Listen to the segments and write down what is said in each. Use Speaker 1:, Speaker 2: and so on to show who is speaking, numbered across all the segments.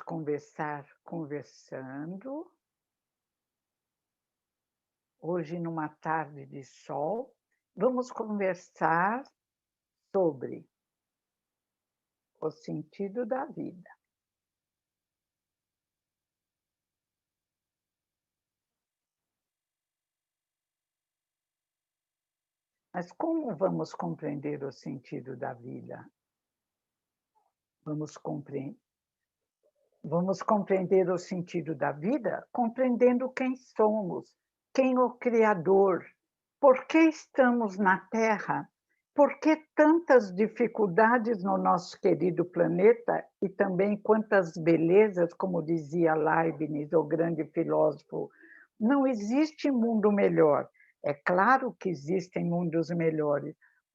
Speaker 1: vamos conversando, hoje numa tarde de sol, vamos conversar sobre o sentido da vida. Mas como vamos compreender o sentido da vida? Vamos compre Vamos compreender o sentido da vida compreendendo quem somos, quem o Criador, por que estamos na Terra, por que tantas dificuldades no nosso querido planeta e também quantas belezas, como dizia Leibniz, o grande filósofo. Não existe mundo melhor. É claro que existem mundos melhores,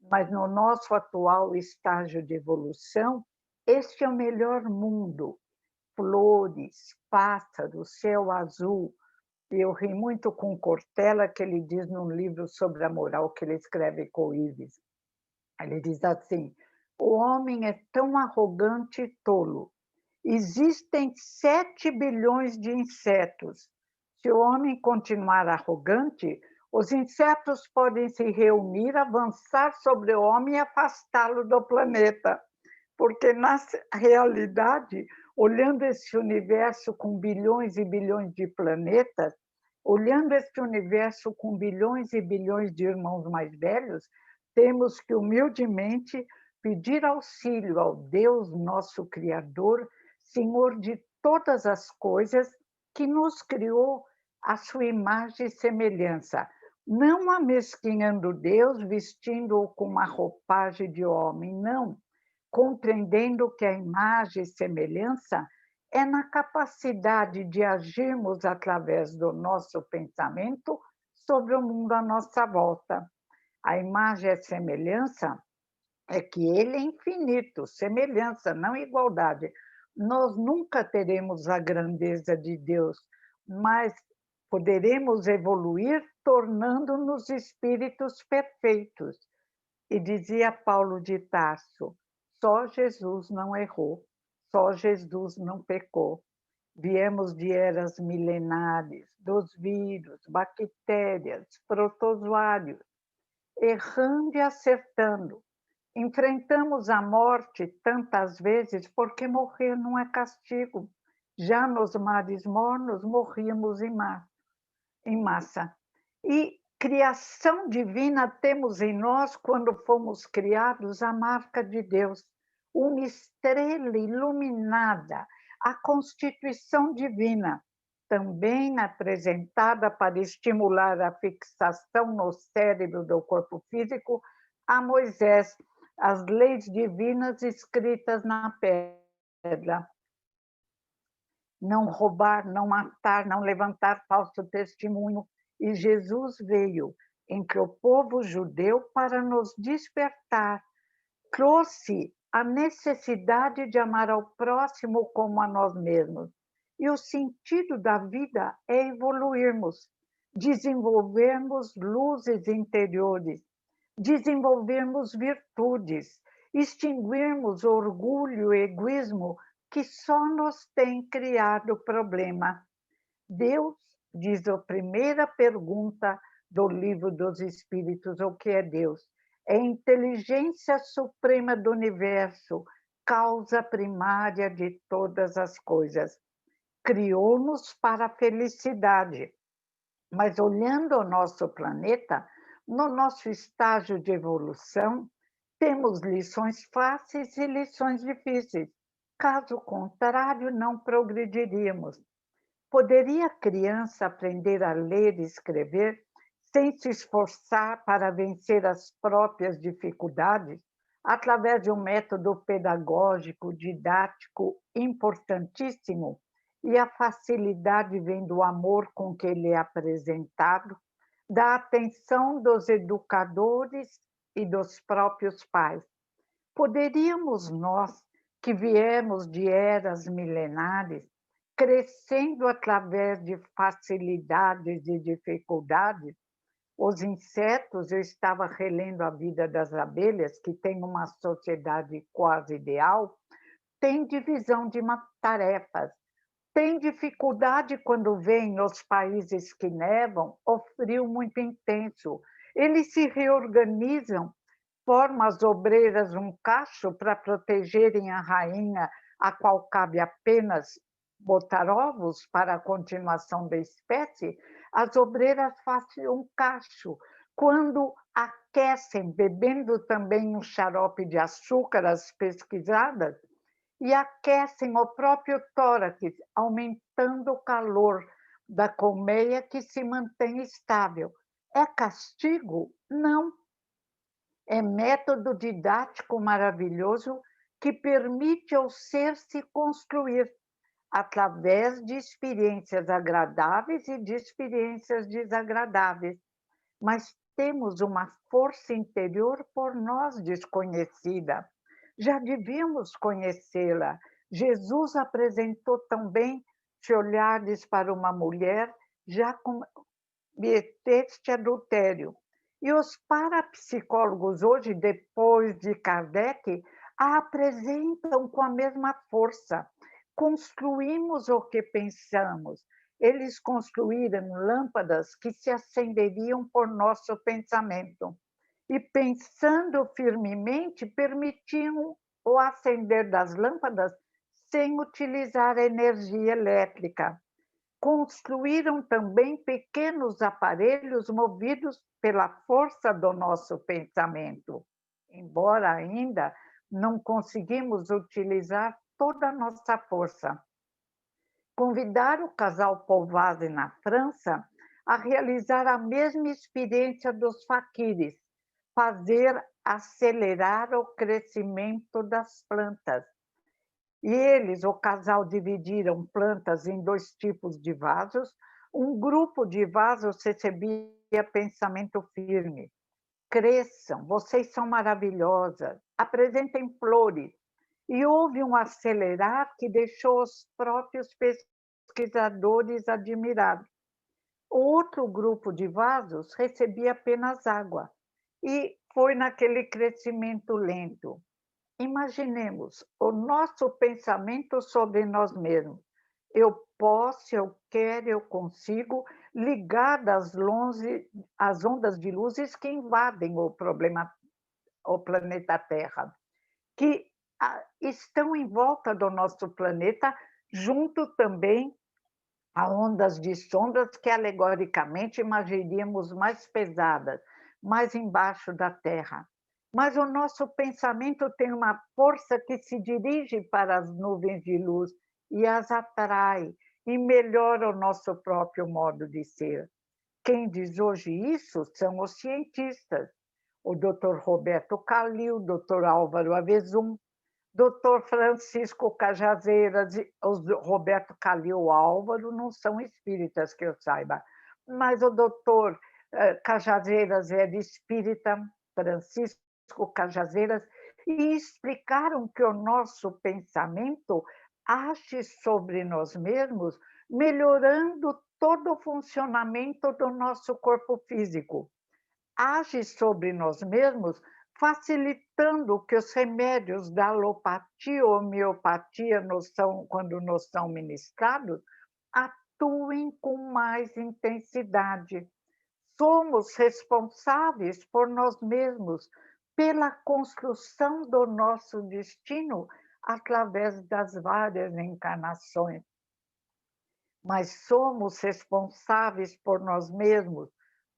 Speaker 1: mas no nosso atual estágio de evolução, este é o melhor mundo. Flores, pássaros, céu azul. Eu ri muito com Cortella, que ele diz num livro sobre a moral que ele escreve com Ives. Ele diz assim: o homem é tão arrogante e tolo. Existem 7 bilhões de insetos. Se o homem continuar arrogante, os insetos podem se reunir, avançar sobre o homem e afastá-lo do planeta. Porque, na realidade, olhando esse universo com bilhões e bilhões de planetas, olhando esse universo com bilhões e bilhões de irmãos mais velhos, temos que humildemente pedir auxílio ao Deus, nosso Criador, Senhor de todas as coisas, que nos criou à sua imagem e semelhança, não amesquinhando Deus, vestindo-o com uma roupagem de homem, não, compreendendo que a imagem e semelhança é na capacidade de agirmos através do nosso pensamento sobre o mundo à nossa volta. A imagem e semelhança é que ele é infinito, semelhança, não igualdade. Nós nunca teremos a grandeza de Deus, mas poderemos evoluir tornando-nos espíritos perfeitos. E dizia Paulo de Tarso: só Jesus não errou, só Jesus não pecou. Viemos de eras milenares, dos vírus, bactérias, protozoários, errando e acertando. Enfrentamos a morte tantas vezes porque morrer não é castigo. Já nos mares mornos morríamos em massa. E criação divina temos em nós quando fomos criados a marca de Deus, uma estrela iluminada, a constituição divina, também apresentada para estimular a fixação no cérebro do corpo físico a Moisés, as leis divinas escritas na pedra. Não roubar, não matar, não levantar falso testemunho. E Jesus veio entre o povo judeu para nos despertar. Trouxe a necessidade de amar ao próximo como a nós mesmos. E o sentido da vida é evoluirmos, desenvolvermos luzes interiores, desenvolvermos virtudes, extinguirmos orgulho e egoísmo que só nos tem criado problema. Deus, diz a primeira pergunta do Livro dos Espíritos, o que é Deus? É a inteligência suprema do universo, causa primária de todas as coisas. Criou-nos para a felicidade, mas olhando o nosso planeta, no nosso estágio de evolução, temos lições fáceis e lições difíceis. Caso contrário, não progrediríamos. Poderia a criança aprender a ler e escrever sem se esforçar para vencer as próprias dificuldades, através de um método pedagógico, didático importantíssimo? E a facilidade vem do amor com que ele é apresentado, da atenção dos educadores e dos próprios pais. Poderíamos nós, que viemos de eras milenares, crescendo através de facilidades e dificuldades, os insetos, eu estava relendo A Vida das Abelhas, que tem uma sociedade quase ideal, tem divisão de tarefas. Tem dificuldade quando vem nos países que nevam o frio muito intenso. Eles se reorganizam, formam as obreiras um cacho para protegerem a rainha, a qual cabe apenas botar ovos para a continuação da espécie. As obreiras fazem um cacho. Quando aquecem, bebendo também um xarope de açúcar, as pesquisadas, e aquecem o próprio tórax, aumentando o calor da colmeia que se mantém estável. É castigo? Não. É método didático maravilhoso que permite ao ser se construir através de experiências agradáveis e de experiências desagradáveis. Mas temos uma força interior por nós desconhecida. Já devíamos conhecê-la. Jesus apresentou também, se olhares para uma mulher, já cometeste adultério. E os parapsicólogos hoje, depois de Kardec, a apresentam com a mesma força. Construímos o que pensamos. Eles construíram lâmpadas que se acenderiam por nosso pensamento. E pensando firmemente, permitiam o acender das lâmpadas sem utilizar energia elétrica. Construíram também pequenos aparelhos movidos pela força do nosso pensamento, embora ainda não conseguimos utilizar toda a nossa força. Convidar o casal Povazzi na França a realizar a mesma experiência dos faquires, fazer acelerar o crescimento das plantas. E eles, o casal, dividiram plantas em 2 tipos de vasos. Um grupo de vasos recebia pensamento firme: cresçam, vocês são maravilhosas, apresentem flores. E houve um acelerar que deixou os próprios pesquisadores admirados. O outro grupo de vasos recebia apenas água e foi naquele crescimento lento. Imaginemos o nosso pensamento sobre nós mesmos. Eu posso, eu quero, eu consigo, ligado às ondas de luzes que invadem o planeta Terra, que estão em volta do nosso planeta, junto também a ondas de sondas que, alegoricamente, imaginaríamos mais pesadas, mais embaixo da Terra. Mas o nosso pensamento tem uma força que se dirige para as nuvens de luz e as atrai, e melhora o nosso próprio modo de ser. Quem diz hoje isso são os cientistas, o Dr. Roberto Calil, o Dr. Álvaro Avezum, Dr. Francisco Cajazeiras e o Roberto Calil Álvaro não são espíritas, que eu saiba, mas o doutor Cajazeiras é de espírita, Francisco Cajazeiras, e explicaram que o nosso pensamento age sobre nós mesmos, melhorando todo o funcionamento do nosso corpo físico. Age sobre nós mesmos, facilitando que os remédios da alopatia ou homeopatia, quando nos são ministrados, atuem com mais intensidade. Somos responsáveis por nós mesmos, pela construção do nosso destino através das várias encarnações. Mas somos responsáveis por nós mesmos,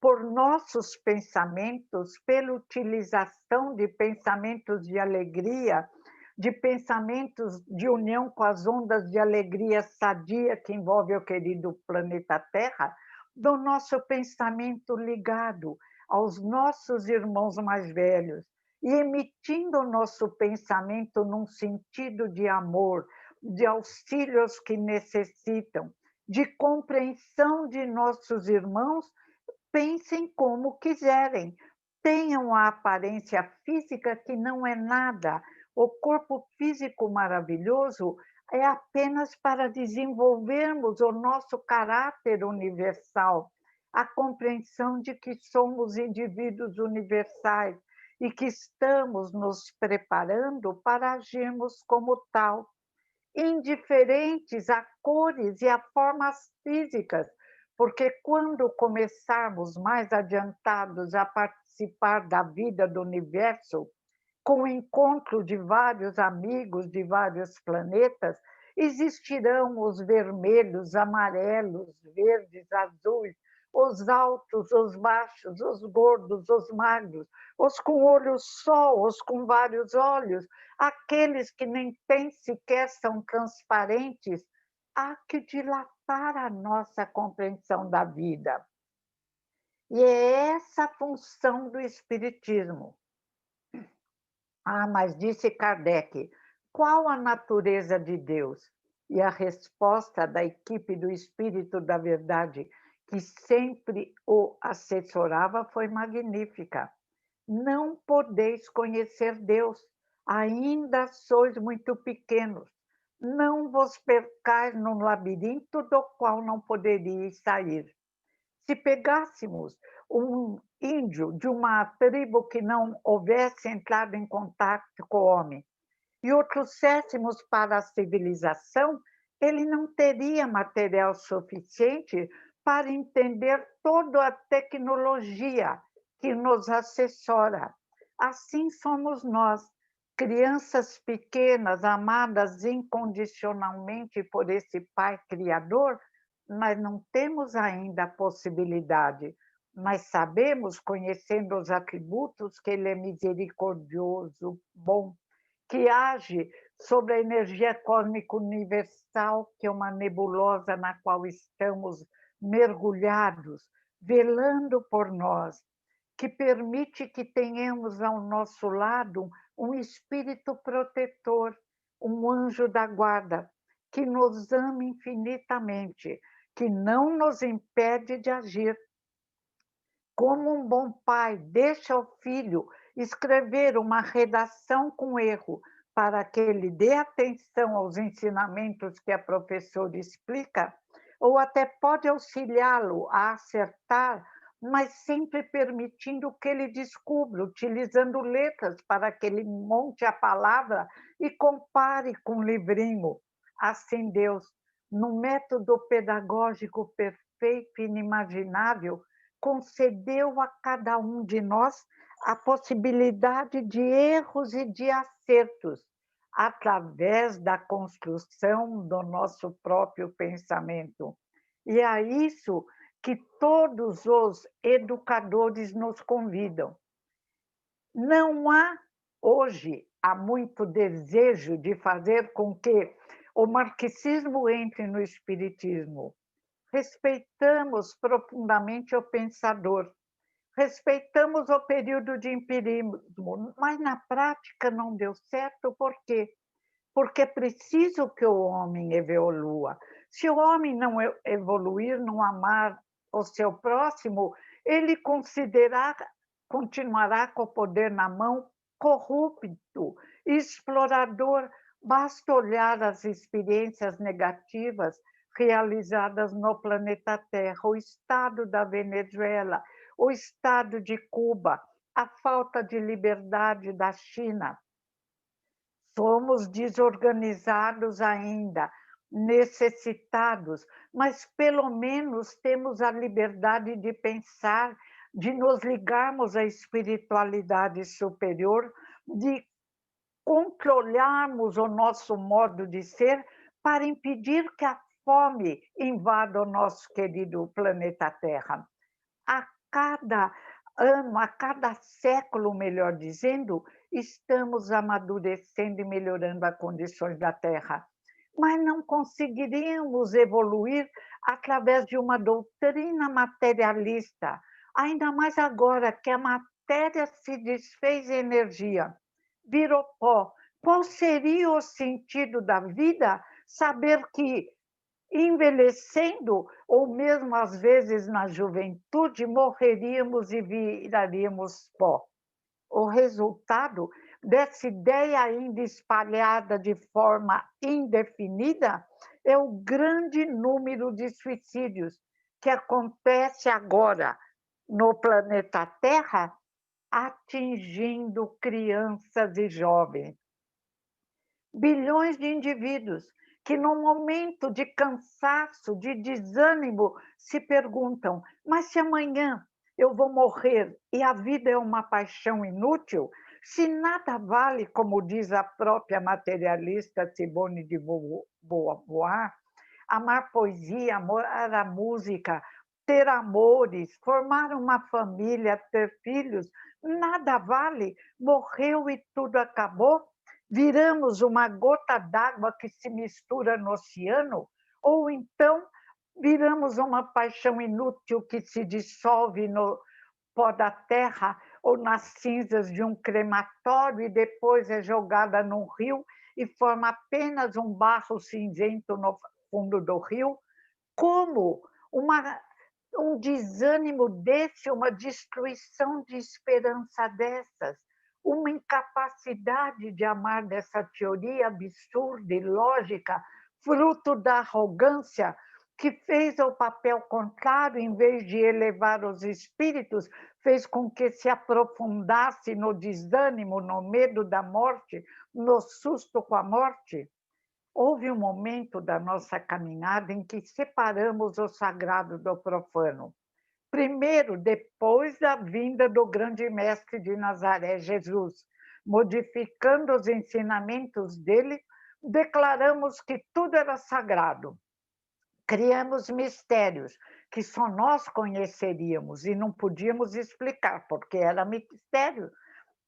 Speaker 1: por nossos pensamentos, pela utilização de pensamentos de alegria, de pensamentos de união com as ondas de alegria sadia que envolve o querido planeta Terra, do nosso pensamento ligado aos nossos irmãos mais velhos e emitindo o nosso pensamento num sentido de amor, de auxílios que necessitam, de compreensão de nossos irmãos. Pensem como quiserem, tenham a aparência física que não é nada. O corpo físico maravilhoso é apenas para desenvolvermos o nosso caráter universal, a compreensão de que somos indivíduos universais e que estamos nos preparando para agirmos como tal. indiferentes a cores e a formas físicas, porque quando começarmos mais adiantados a participar da vida do universo, com o encontro de vários amigos de vários planetas, existirão os vermelhos, amarelos, verdes, azuis, os altos, os baixos, os gordos, os magros, os com olho só, os com vários olhos, aqueles que nem têm sequer são transparentes. Há que dilatar a nossa compreensão da vida. E é essa a função do Espiritismo. Ah, mas disse Kardec, qual a natureza de Deus? E a resposta da equipe do Espírito da Verdade, que sempre o assessorava, foi magnífica. Não podeis conhecer Deus, ainda sois muito pequenos. Não vos percais num labirinto do qual não poderíeis sair. Se pegássemos um índio de uma tribo que não houvesse entrado em contato com o homem e o trouxéssemos para a civilização, ele não teria material suficiente para entender toda a tecnologia que nos assessora. Assim somos nós, crianças pequenas, amadas incondicionalmente por esse Pai Criador, mas não temos ainda a possibilidade, mas sabemos, conhecendo os atributos, que Ele é misericordioso, bom, que age sobre a energia cósmica universal, que é uma nebulosa na qual estamos mergulhados, velando por nós, que permite que tenhamos ao nosso lado um espírito protetor, um anjo da guarda, que nos ama infinitamente, que não nos impede de agir. Como um bom pai deixa o filho escrever uma redação com erro para que ele dê atenção aos ensinamentos que a professora explica, ou até pode auxiliá-lo a acertar, mas sempre permitindo que ele descubra, utilizando letras para que ele monte a palavra e compare com o livrinho. Assim, Deus, num método pedagógico perfeito e inimaginável, concedeu a cada um de nós a possibilidade de erros e de acertos, através da construção do nosso próprio pensamento. E é isso que todos os educadores nos convidam. Não há, hoje, há muito desejo de fazer com que o marxismo entre no espiritismo. Respeitamos profundamente o pensador, respeitamos o período de empirismo, mas na prática não deu certo, por quê? Porque é preciso que o homem evolua. Se o homem não evoluir, não amar o seu próximo, ele continuará com o poder na mão, corrupto, explorador. Basta olhar as experiências negativas realizadas no planeta Terra, o estado da Venezuela, o estado de Cuba, a falta de liberdade da China. Somos desorganizados ainda, necessitados, mas pelo menos temos a liberdade de pensar, de nos ligarmos à espiritualidade superior, de controlarmos o nosso modo de ser para impedir que a fome invada o nosso querido planeta Terra. A cada ano, a cada século, melhor dizendo, estamos amadurecendo e melhorando as condições da Terra. Mas não conseguiríamos evoluir através de uma doutrina materialista, ainda mais agora que a matéria se desfez em energia, virou pó. Qual seria o sentido da vida saber que, envelhecendo, ou mesmo às vezes na juventude, morreríamos e viraríamos pó? O resultado dessa ideia ainda espalhada de forma indefinida é o grande número de suicídios que acontece agora no planeta Terra, atingindo crianças e jovens. Bilhões de indivíduos que no momento de cansaço, de desânimo, se perguntam: mas se amanhã eu vou morrer e a vida é uma paixão inútil, se nada vale, como diz a própria materialista Simone de Beauvoir, amar poesia, amar a música, ter amores, formar uma família, ter filhos, nada vale, morreu e tudo acabou? Viramos uma gota d'água que se mistura no oceano? Ou então viramos uma paixão inútil que se dissolve no pó da terra ou nas cinzas de um crematório e depois é jogada num rio e forma apenas um barro cinzento no fundo do rio? Como uma, um desânimo desse, uma destruição de esperança dessas, uma incapacidade de amar dessa teoria absurda e lógica, fruto da arrogância, que fez o papel contrário, em vez de elevar os espíritos, fez com que se aprofundasse no desânimo, no medo da morte, no susto com a morte. Houve um momento da nossa caminhada em que separamos o sagrado do profano. Primeiro, depois da vinda do grande mestre de Nazaré, Jesus, modificando os ensinamentos dele, declaramos que tudo era sagrado. Criamos mistérios que só nós conheceríamos e não podíamos explicar, porque era mistério.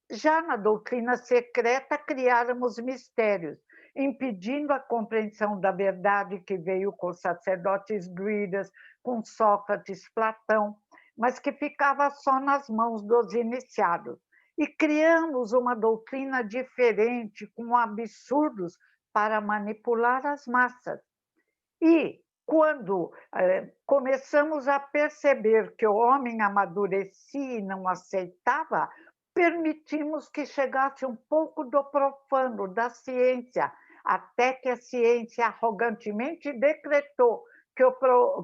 Speaker 1: Já na doutrina secreta, criáramos mistérios, impedindo a compreensão da verdade que veio com os sacerdotes druidas, com Sócrates, Platão, mas que ficava só nas mãos dos iniciados. E criamos uma doutrina diferente, com absurdos, para manipular as massas. E quando começamos a perceber que o homem amadurecia e não aceitava, permitimos que chegasse um pouco do profano, da ciência, até que a ciência arrogantemente decretou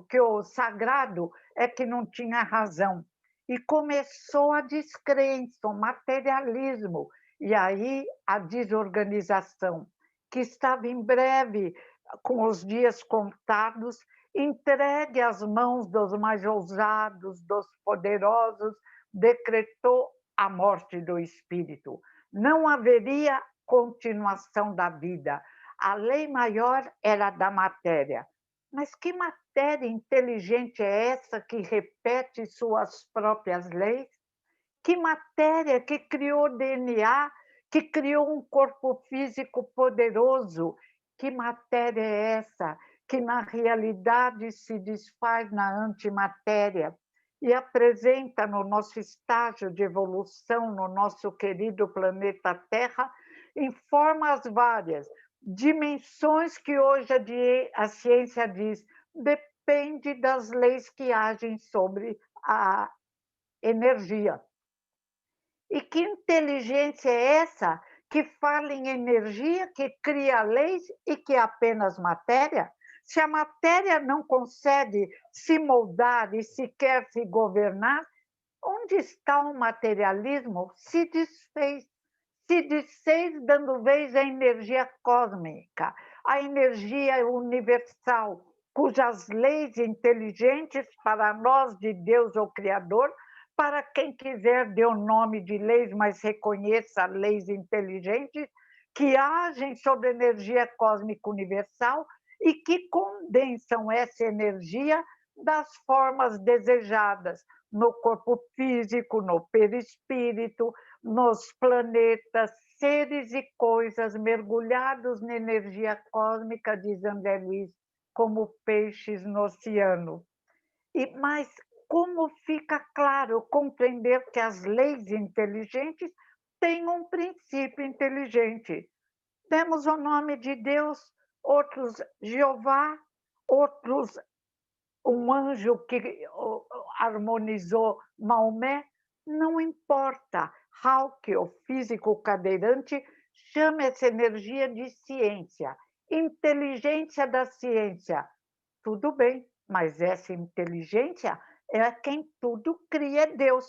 Speaker 1: que o sagrado é que não tinha razão. E começou a descrença, o materialismo, e aí a desorganização, que estava em breve, com os dias contados, entregue às mãos dos mais ousados, dos poderosos, decretou a morte do espírito. Não haveria continuação da vida. A lei maior era da matéria. Mas que matéria inteligente é essa que repete suas próprias leis? Que matéria que criou DNA, que criou um corpo físico poderoso? Que matéria é essa que na realidade se desfaz na antimatéria e apresenta no nosso estágio de evolução, no nosso querido planeta Terra, em formas várias, dimensões que hoje a ciência diz depende das leis que agem sobre a energia. E que inteligência é essa que fala em energia, que cria leis e que é apenas matéria? Se a matéria não consegue se moldar e sequer se governar, onde está o materialismo? Se desfez dando vez à energia cósmica, à energia universal, cujas leis inteligentes para nós de Deus o Criador, para quem quiser dê o nome de leis, mas reconheça leis inteligentes que agem sobre a energia cósmica universal e que condensam essa energia das formas desejadas no corpo físico, no perispírito, nos planetas, seres e coisas mergulhados na energia cósmica, diz André Luiz, como peixes no oceano. Mas como fica claro compreender que as leis inteligentes têm um princípio inteligente? Demos o nome de Deus, outros Jeová, outros um anjo que harmonizou Maomé, não importa. Hawke, o físico cadeirante, chama essa energia de ciência, inteligência da ciência. Tudo bem, mas essa inteligência é quem tudo cria, é Deus.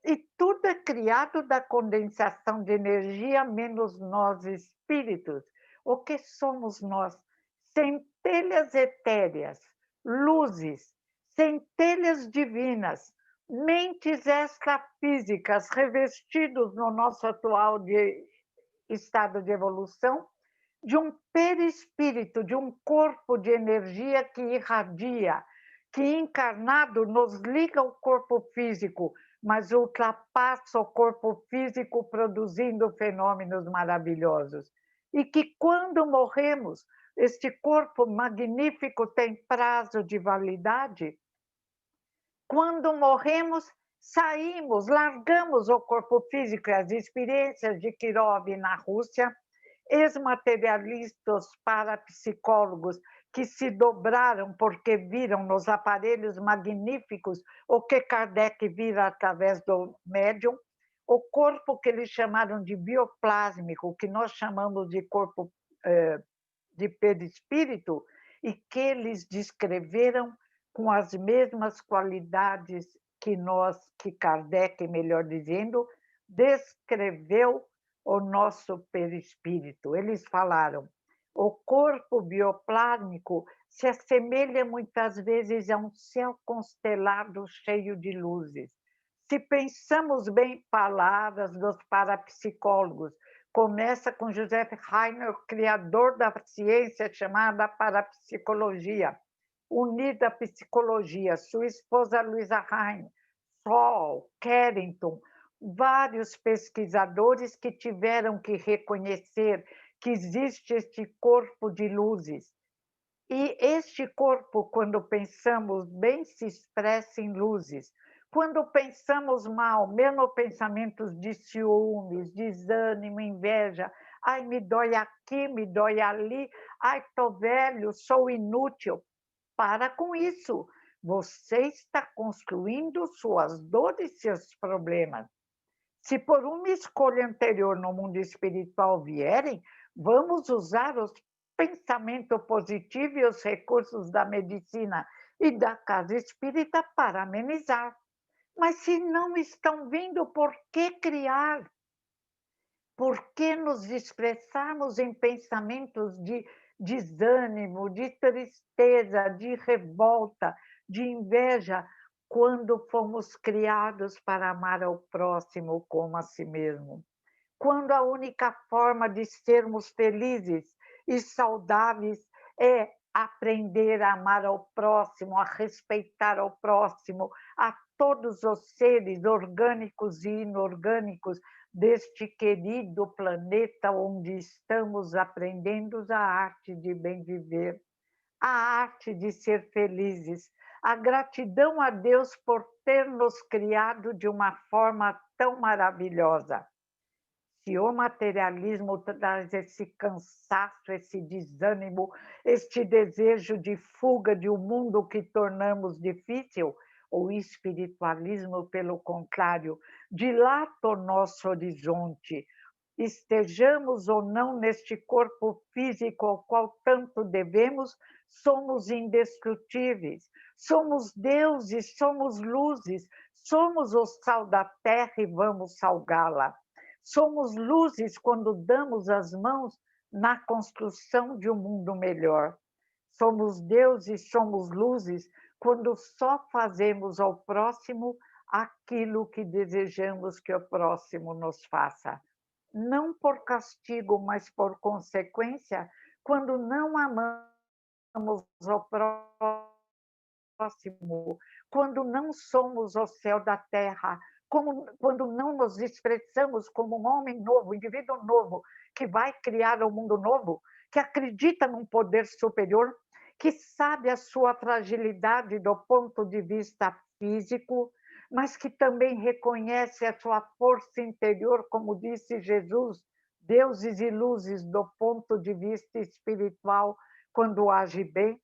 Speaker 1: E tudo é criado da condensação de energia, menos nós espíritos. O que somos nós? centelhas etéreas, luzes, centelhas divinas, mentes extrafísicas revestidos no nosso atual estado de evolução, de um perispírito, de um corpo de energia que irradia, que encarnado nos liga ao corpo físico, mas ultrapassa o corpo físico produzindo fenômenos maravilhosos. E que quando morremos, este corpo magnífico tem prazo de validade. Quando morremos, saímos, largamos o corpo físico e as experiências de Kirov na Rússia, ex-materialistas parapsicólogos que se dobraram porque viram nos aparelhos magníficos o que Kardec vira através do médium, o corpo que eles chamaram de bioplásmico, que nós chamamos de corpo de perispírito, e que eles descreveram com as mesmas qualidades que Kardec, melhor dizendo, descreveu o nosso perispírito. Eles falaram: o corpo bioplásmico se assemelha muitas vezes a um céu constelado cheio de luzes. Se pensamos bem, palavras dos parapsicólogos, começa com Joseph Heiner, criador da ciência chamada parapsicologia, unida à psicologia, sua esposa Luisa Heiner, Sol, Carrington, vários pesquisadores que tiveram que reconhecer que existe este corpo de luzes. E este corpo, quando pensamos bem, se expressa em luzes. Quando pensamos mal, mesmo pensamentos de ciúmes, desânimo, inveja, ai, me dói aqui, me dói ali, ai, estou velho, sou inútil. Para com isso. Você está construindo suas dores, seus problemas. Se por uma escolha anterior no mundo espiritual vierem, vamos usar os pensamento positivo e os recursos da medicina e da casa espírita para amenizar. Mas se não estão vindo, por que criar? Por que nos expressarmos em pensamentos de desânimo, de tristeza, de revolta, de inveja, quando fomos criados para amar ao próximo como a si mesmo? Quando a única forma de sermos felizes e saudáveis é aprender a amar ao próximo, a respeitar ao próximo, a todos os seres orgânicos e inorgânicos deste querido planeta onde estamos aprendendo a arte de bem viver, a arte de ser felizes, a gratidão a Deus por ter nos criado de uma forma tão maravilhosa. Se o materialismo traz esse cansaço, esse desânimo, este desejo de fuga de um mundo que tornamos difícil, o espiritualismo, pelo contrário, dilata o nosso horizonte. Estejamos ou não neste corpo físico ao qual tanto devemos, somos indestrutíveis, somos deuses, somos luzes, somos o sal da terra e vamos salgá-la. Somos luzes quando damos as mãos na construção de um mundo melhor. Somos deuses, somos luzes quando só fazemos ao próximo aquilo que desejamos que o próximo nos faça. Não por castigo, mas por consequência, quando não amamos o próximo, quando não somos o céu da terra, quando não nos expressamos como um homem novo, indivíduo novo, que vai criar um mundo novo, que acredita num poder superior, que sabe a sua fragilidade do ponto de vista físico, mas que também reconhece a sua força interior, como disse Jesus, deuses e luzes do ponto de vista espiritual, quando age bem,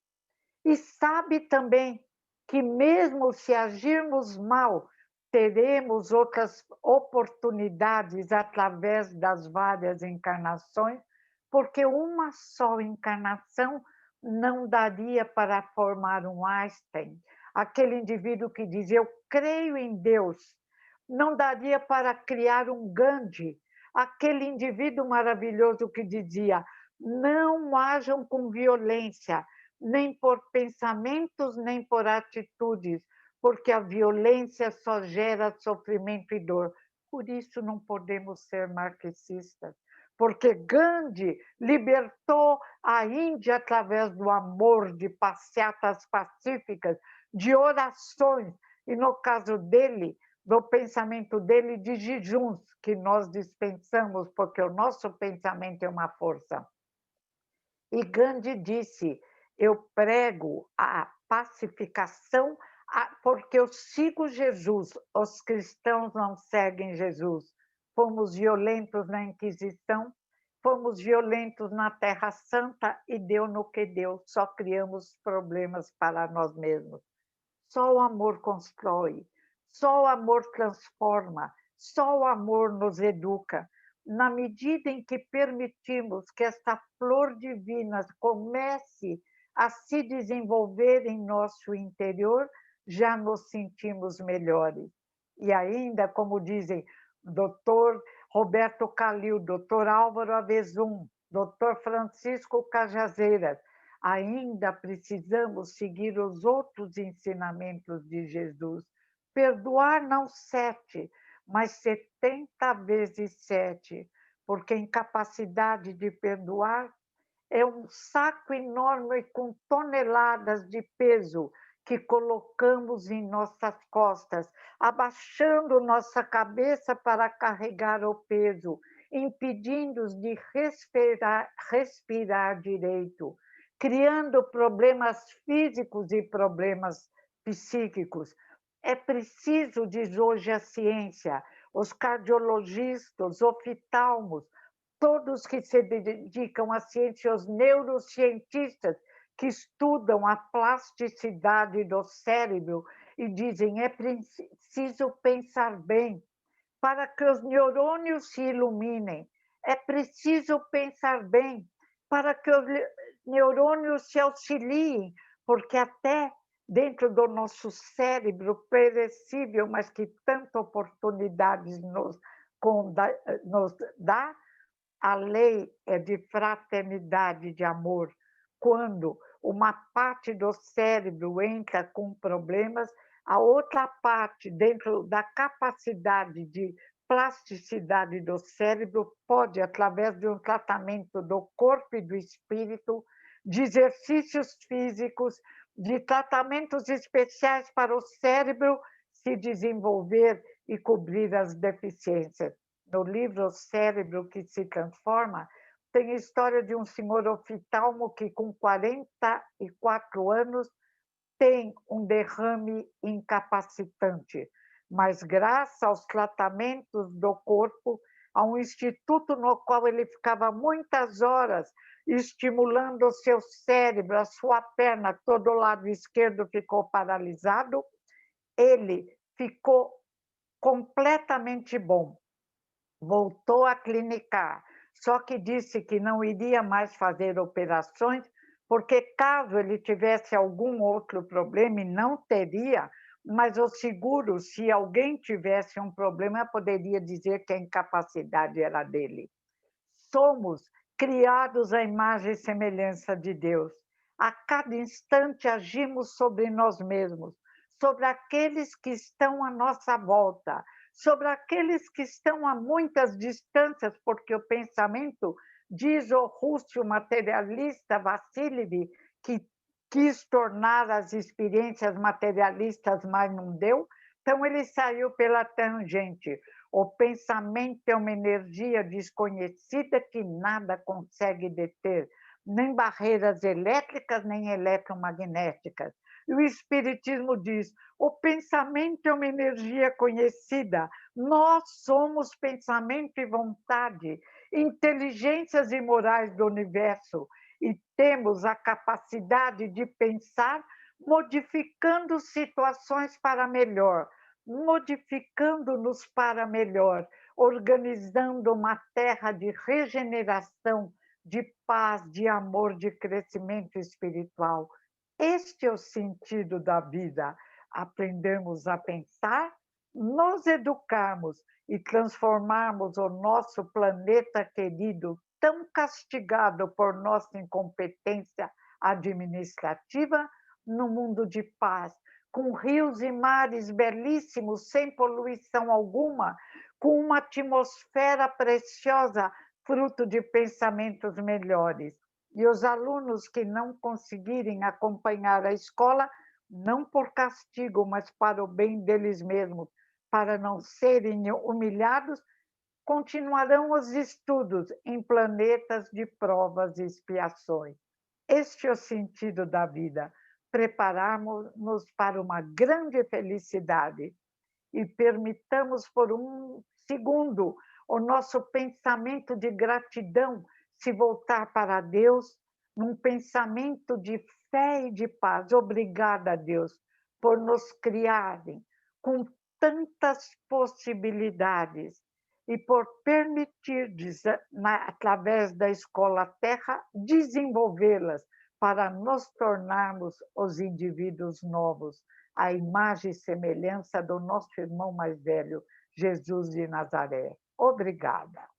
Speaker 1: e sabe também que mesmo se agirmos mal, teremos outras oportunidades através das várias encarnações, porque uma só encarnação não daria para formar um Einstein, aquele indivíduo que diz: eu creio em Deus. Não daria para criar um Gandhi, aquele indivíduo maravilhoso que dizia: Não hajam com violência, nem por pensamentos, nem por atitudes, porque a violência só gera sofrimento e dor. Por isso não podemos ser marxistas, porque Gandhi libertou a Índia através do amor, de passeatas pacíficas, de orações, e no caso dele, do pensamento dele, de jejuns, que nós dispensamos, porque o nosso pensamento é uma força. E Gandhi disse: eu prego a pacificação porque eu sigo Jesus, os cristãos não seguem Jesus. Fomos violentos na Inquisição, fomos violentos na Terra Santa e deu no que deu, só criamos problemas para nós mesmos. Só o amor constrói, só o amor transforma, só o amor nos educa. Na medida em que permitimos que esta flor divina comece a se desenvolver em nosso interior, já nos sentimos melhores. E ainda, como dizem, doutor Roberto Calil, doutor Álvaro Avezum, doutor Francisco Cajazeiras, ainda precisamos seguir os outros ensinamentos de Jesus. Perdoar não 7, mas 70 vezes 7, porque a incapacidade de perdoar é um saco enorme com toneladas de peso que colocamos em nossas costas, abaixando nossa cabeça para carregar o peso, impedindo-os de respirar direito, criando problemas físicos e problemas psíquicos. É preciso, diz hoje a ciência, os cardiologistas, os oftalmos, todos que se dedicam à ciência, os neurocientistas que estudam a plasticidade do cérebro e dizem é preciso pensar bem para que os neurônios se iluminem. É preciso pensar bem para que os neurônios se auxiliem, porque até dentro do nosso cérebro perecível, mas que tanta oportunidades nos dá, a lei é de fraternidade, de amor. Quando uma parte do cérebro entra com problemas, a outra parte, dentro da capacidade de plasticidade do cérebro, pode, através de um tratamento do corpo e do espírito, de exercícios físicos, de tratamentos especiais para o cérebro se desenvolver e cobrir as deficiências. No livro O Cérebro que se Transforma, tem a história de um senhor oftalmo que, com 44 anos, tem um derrame incapacitante, mas graças aos tratamentos do corpo, a um instituto no qual ele ficava muitas horas estimulando o seu cérebro, a sua perna, todo o lado esquerdo ficou paralisado, ele ficou completamente bom. Voltou a clinicar, só que disse que não iria mais fazer operações, porque caso ele tivesse algum outro problema, e não teria, mas o seguro, se alguém tivesse um problema, poderia dizer que a incapacidade era dele. Somos criados à imagem e semelhança de Deus. A cada instante agimos sobre nós mesmos, sobre aqueles que estão à nossa volta, sobre aqueles que estão a muitas distâncias, porque o pensamento, diz o russo materialista Vassiliev, que quis tornar as experiências materialistas, mas não deu, então ele saiu pela tangente. O pensamento é uma energia desconhecida que nada consegue deter, nem barreiras elétricas, nem eletromagnéticas. E o Espiritismo diz: o pensamento é uma energia conhecida, nós somos pensamento e vontade, inteligências e morais do universo, e temos a capacidade de pensar modificando situações para melhor, modificando-nos para melhor, organizando uma terra de regeneração, de paz, de amor, de crescimento espiritual. Este é o sentido da vida. Aprendemos a pensar, nos educarmos e transformarmos o nosso planeta querido tão castigado por nossa incompetência administrativa, no mundo de paz, com rios e mares belíssimos, sem poluição alguma, com uma atmosfera preciosa, fruto de pensamentos melhores. E os alunos que não conseguirem acompanhar a escola, não por castigo, mas para o bem deles mesmos, para não serem humilhados, continuarão os estudos em planetas de provas e expiações. Este é o sentido da vida, prepararmos-nos para uma grande felicidade e permitamos por um segundo o nosso pensamento de gratidão se voltar para Deus num pensamento de fé e de paz. Obrigada, Deus, por nos criarem com tantas possibilidades e por permitir, através da Escola Terra, desenvolvê-las para nos tornarmos os indivíduos novos, a imagem e semelhança do nosso irmão mais velho, Jesus de Nazaré. Obrigada.